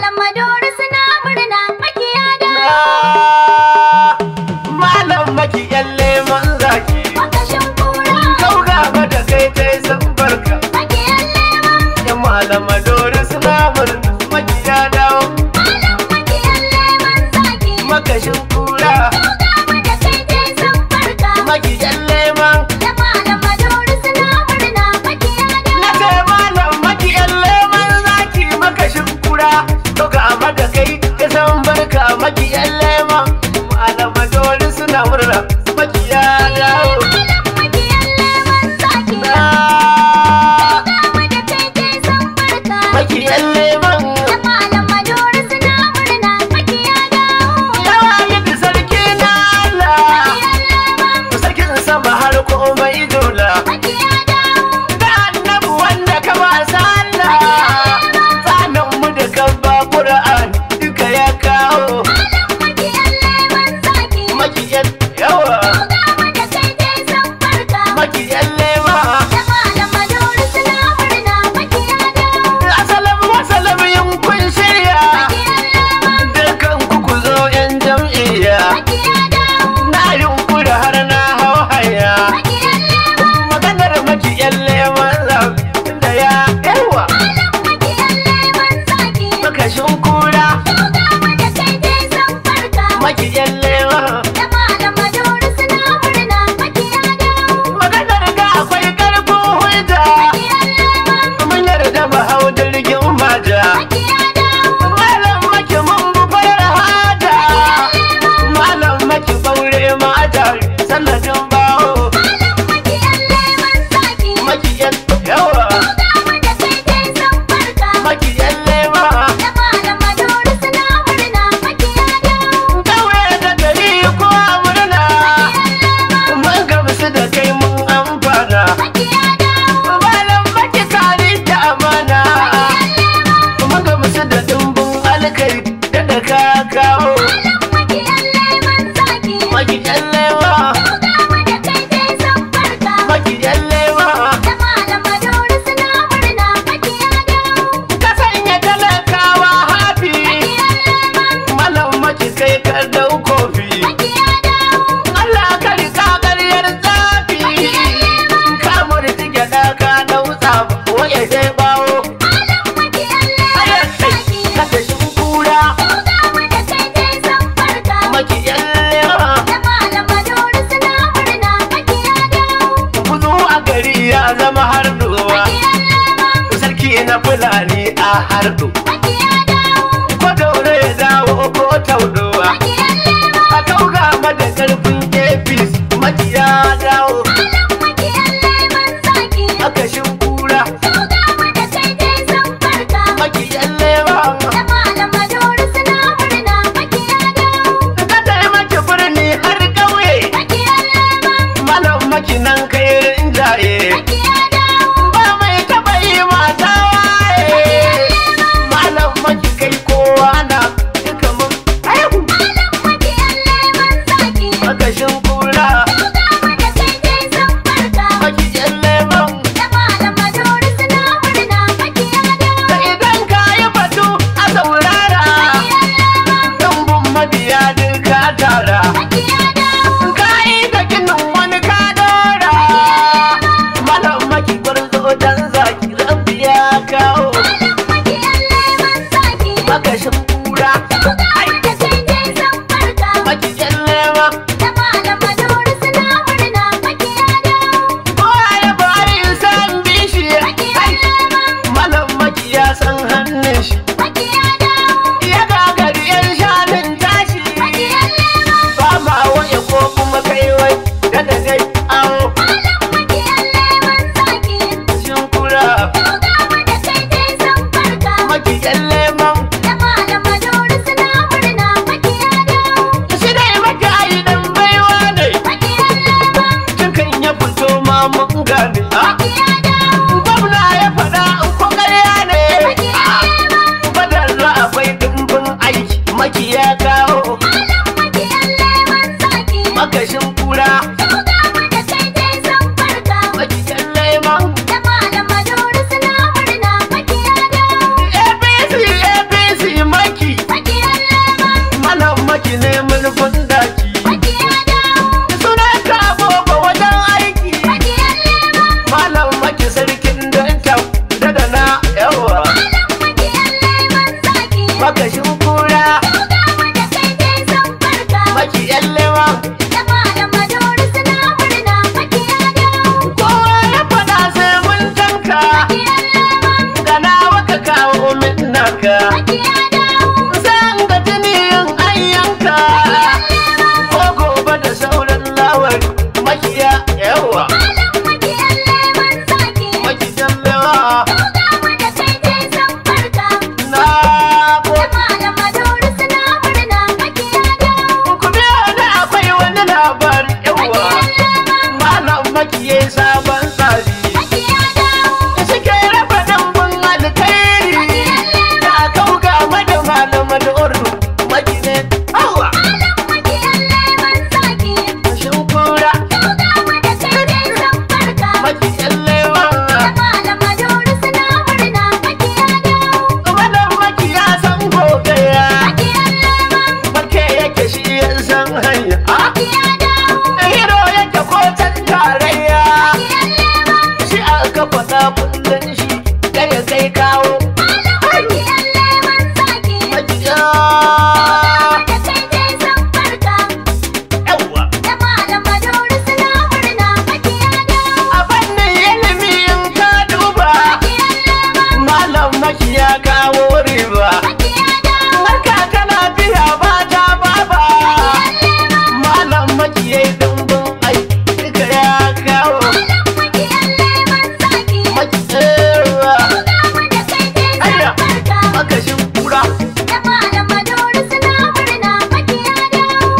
malam Maduri suna murna makiya da malam makiyan leman zaki makashin kura kau gaba da kai tai san barka makiyan leman ya malam Maduri suna murna makiya dawo malam makiyan leman zaki makashin kura gaba da kai tai san barka makiyan leman da malam Maduri suna murna makiya da na ce malam makiyan leman zaki makashin kura kau gaba da kai ka san barka makiyan leman malam Maduri suna murna makiya dawo malam makiyan leman zaki gaba da kai tai san barka makiyan leman da malam Maduri suna murna makiya da yawa yadda sarki na Allah sarkin sama har komai dola makiya da da annabi wanda ka ba sallah tsanin mu da kan ba Qur'an duka ya kawo malam makiyan leman zaki makiyan yawa gaba da kai tai san barka makiyan lema da malam Maduri suna murna makiya da asalam yin kun shirya dukan ku zo yan jam'iyya makiya da na yunkura har na hau haya makiyan leman maganar makiyan lema da ya yawa malam makiyan leman zaki makashin kura gaba da kai tai san barka makiyan lema da malam Maduri suna murna makiya da maganar ga akwai karfin hujja makiyan leman mun yarda mu hau jirgin maja makiya da malam maki mun bu farar hada malam maki baure mata sanadin bawo malam makiyan leman zaki makiyan yawa gaba da kai tai san barka makiyan lema da malam Maduri suna murna makiya da kawai da gari ko murna mun gamsu da kai mun amfana makiya da malam maki kari da amana mun gamsu da dimbin alkai da ka kawo malam makiyan leman zaki makiyan lema gaba da kai tai san barka makiyan lema da malam Maduri suna murna makiya da ka sanya talakawa hafi malam maki kai ka dau kofi makiya da Allah ka rika ƙaryar zafi ka murti gyaɗa ka dau tsafa waye sai bawo malam makiyan leman zaki kasashin kura gaba da kai tai san barka makiyan lema da malam Maduri suna murna makiya da kuzo a gari ya zama har dowa makiyan leman sarki na fulani a hardo makiya da ko daure ya dawo ko taudowa makiyan leman a kauga mada karfin apis makiya dawo malam makiyan leman zaki akashin kura gaba da kai tai san barka makiyan lema da malam Maduri suna murna makiya da ka taimaki birni har ƙauye makiyan leman malam makinan kai rinjaye makiya da ba mai taɓa yi mata waye malam maki makiya dawo. Zan ga jiniyin ayyanka ko gobe da sauran lawar makiya yawa. Malam makiyan lemon zaki. Makiyan lewa Dauda wanda kai je san barka. na Da gode. malam Maduri suna murna makiya dawo. Ku biya da akwai wani labari yawa. Makiyan lemon. Malam makiye sabon tsari. Makiya dawo. Suke raba dambun alkhairi da kauga mada malama da urdu makine awa. Malam makiyan lemon zaki. Shin kura Dauda wanda kai je san barka. makiyan lewa. Da malam Maduri suna murna makiya dawo. Malam makiya san gogaya. Makiyan lemon. Make yake shi ya san hanya. Makiya dawo. Hiro yake kotan tarayya. Makiyan lemon. Shi aka faɗa kullum shi da ya kai kawo. Malam makiyan lemon zaki. Makiya Da kai je san barka. yawa. Da malam Maduri suna murna makiya dawo. A fannin ilimi in ka duba. Makiyan lemon. Malam makiya kawo riba. Makiya dawo. Barka tana biya ba ta baba. Makiyan lemon. Malam makiyai dimbin ai duka ya kawo. Malam makiyan lemon zaki. Makiyawa Dauda wanda kai je san barka. makashin kura. Da malam Maduri suna murna makiya dawo.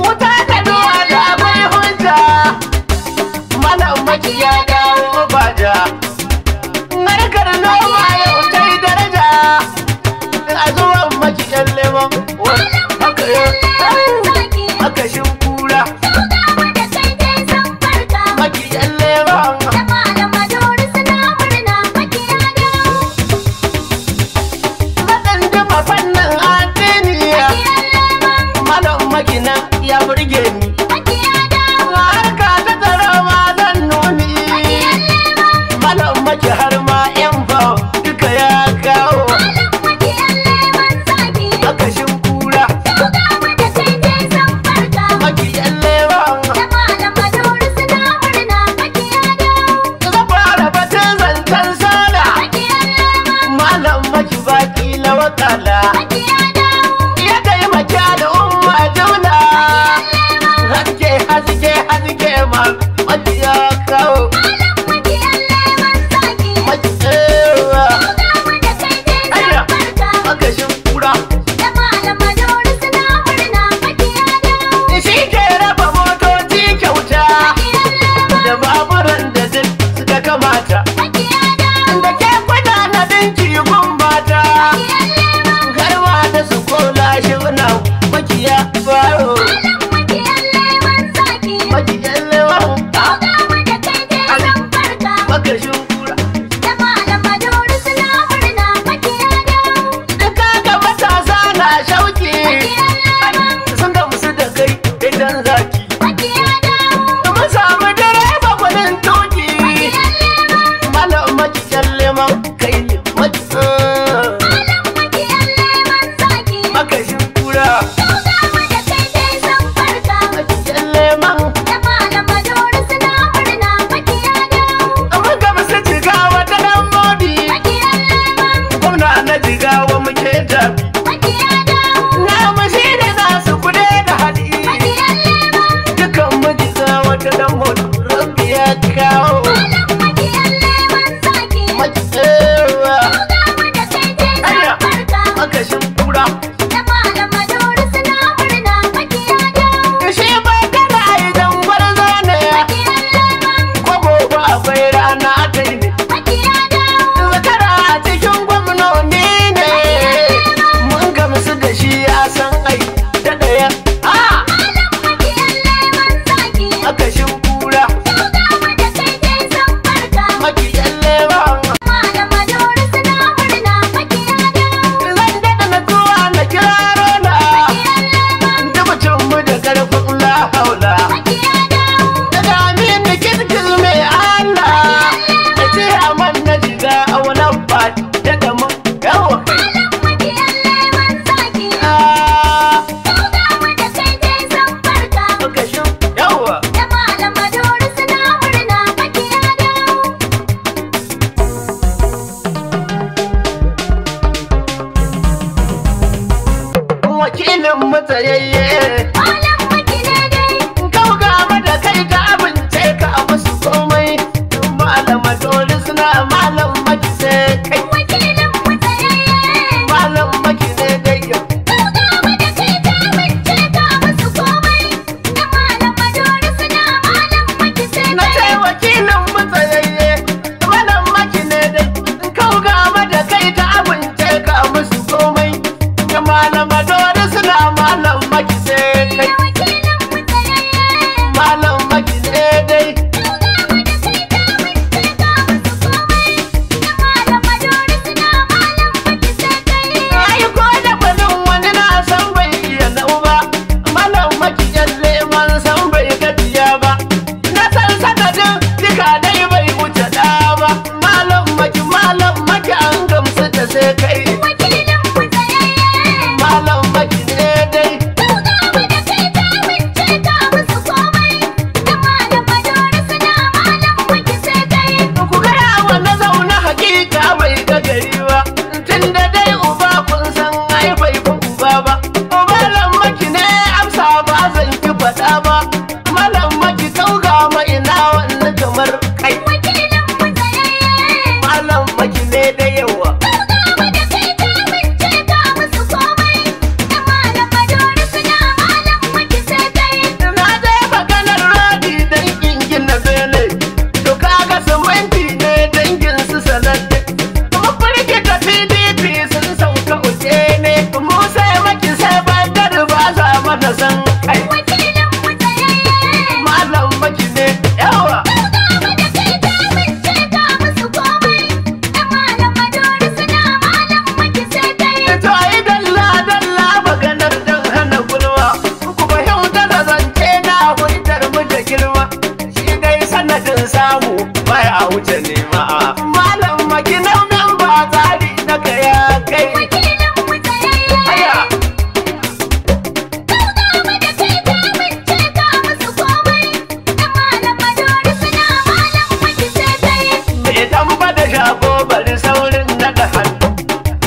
Wuta da duwa da akwai hujja. Malam makiya kawo baja. Harkar noma yau ta yi daraja. A zuwan makiyan lemon. Haka Zaki. makashin kura. Dauda wanda kai je san barka. Makiyan lemon. Da malam Maduri suna murna makiya dawo. Zaɗan jima fannin addiniya. Makiyan lemon. Malam makina ya burge ni. Makiya dawo. Harka ta tsaro ma zan nuni. Makiyan lemon. Malam maki har ma yan bawo duka ya kawo. Malam makiyan lemon zaki. Makashin kura. Dauda wanda kai je san barka. Makiyan lewan. Da malam Maduri suna murna makiya dawo. Zan fara batun zancen sola. Makiyan lemon. Malam maki baki na wakala. Makiya dawo. Ya taimaki al'umma juna. Haske haske haske ma maki ya kawo. Malam makiyan lemon zaki. Maki wakilin matsayayye. Malam Maki ne dai. Kauga mada kai ta abince ka a musu komai. Malam Dole suna Malam Maki sai kai. Wakilin matsayayye. Malam Maki ne dai yau. Kauga mada kai ta abince ka musu komai. Da Malam Dole suna Malam Maki sai Na kai. ce wakilin matsayayye. Malam Maki ne dai. Kauga mada kai ta abince ka a musu komai. Malam Dole suna Malam Maki sai kai. Wakilin matsayayye. Malam Maki ne dai. Ai ko da gwanin wani na san bai iya nau ba. Malam Maki yalle man san bai gajiya ba. Na san sakadin duka dai bai wuce da ba. Malam Maki an gamsu da sai kai. Malam Maki ne dai. Ku gaya wa na zaune hakika bai ga gari ba. Tun da dai uba kun san ai bai fi uba ba. Malam Maki ne amsa ba zan ki faɗa ba. Malam Maki kauga ma ina wani kamar kai. Malam Maki ne da yawa. Na je maganar rodi dangin gina bene. To kaga siminti ne dangin su sananne. Kuma firgita PDP sun sauka uke ne. Mu sai Maki sai bandar ba za mana san kai. Malam Maki ne yawa. To ai dalla maganar dan hana gulma. Ku fahimta da zance na hujjar mu da girma. Shi dai sanadin samu baya wuce nema. Malam Maki nan ba tsari na kaya kai. Aya. Mai tamba da shago bari saurin naɗa hannu.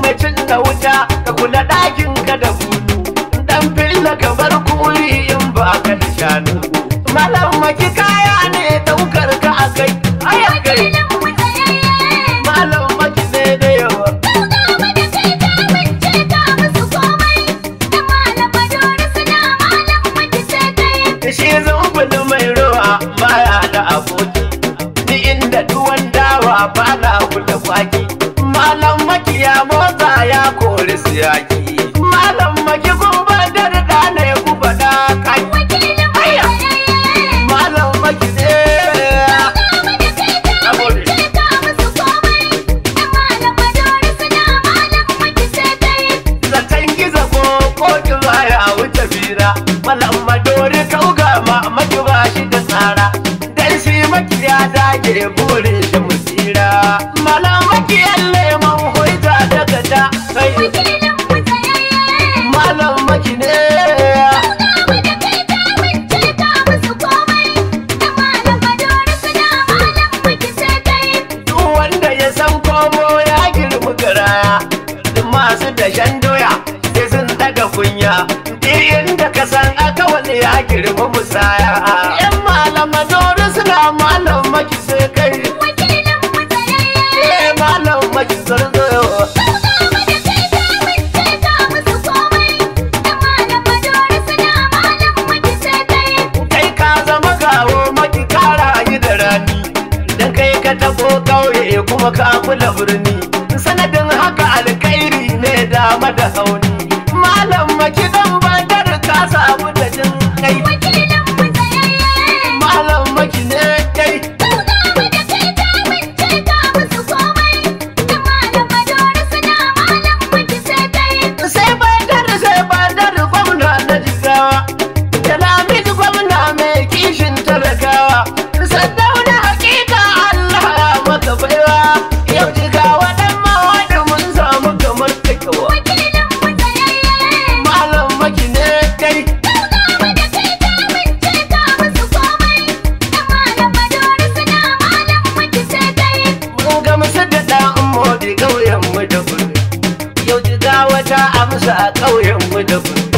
Mai cin da wuta ka kula ɗakin ka da hudu. Dan filla ka bar kuri in ba ka da shanu. Malam Maki kaya ne ɗaukar ka a kai. Aya kai. Malam Maki ne da yawa. Shi zumbulu mai ruwa baya da aboki. Ni inda tuwon dawa ba na kula kwaki. Malam Maki ya motsa ya kori siyaki. Malam Maki gumba da rida ne ku faɗa kai. Aya. Malam Maki ne. Nagode. Zaton gizo ko koki baya wuce bira. Malam Dole kauga ma Maki ba shi da tsara. Dan shi Maki ya dage burin shi mu tsira. Malam Maki yalle man hoita daga da kai. Malam Maki ne. Duk wanda ya san komo ya girmi garaya. Duk masu dashen doya sai sun daga kunya. Irin da ka san aka wani ya girmi musaya. Yan Malam Dole suna Malam Maki sai kai. Malam Maki zarzayo. Kai ka zama kawo Maki kara yi da rani. Dan kai ka tabo kauye kuma ka kula birni. Sanadin haka alkairi ne dama da hauni. Malam Maki dan bandar ka samu da jin kai. Malam Maki ne kai. Sai bandar gwamna na jigawa. Da Lamidu gwamna mai kishin talakawa. Saddauna hakika Allah ya maka baiwa. Yau jigawa dan mawaɗi mun samu kamar kakewa. Malam Maki ne kai. Mun gamsu da ɗan modi ƙauyenmu da kudu. Yau jigawa ta amsa a ƙauyenmu da kudu.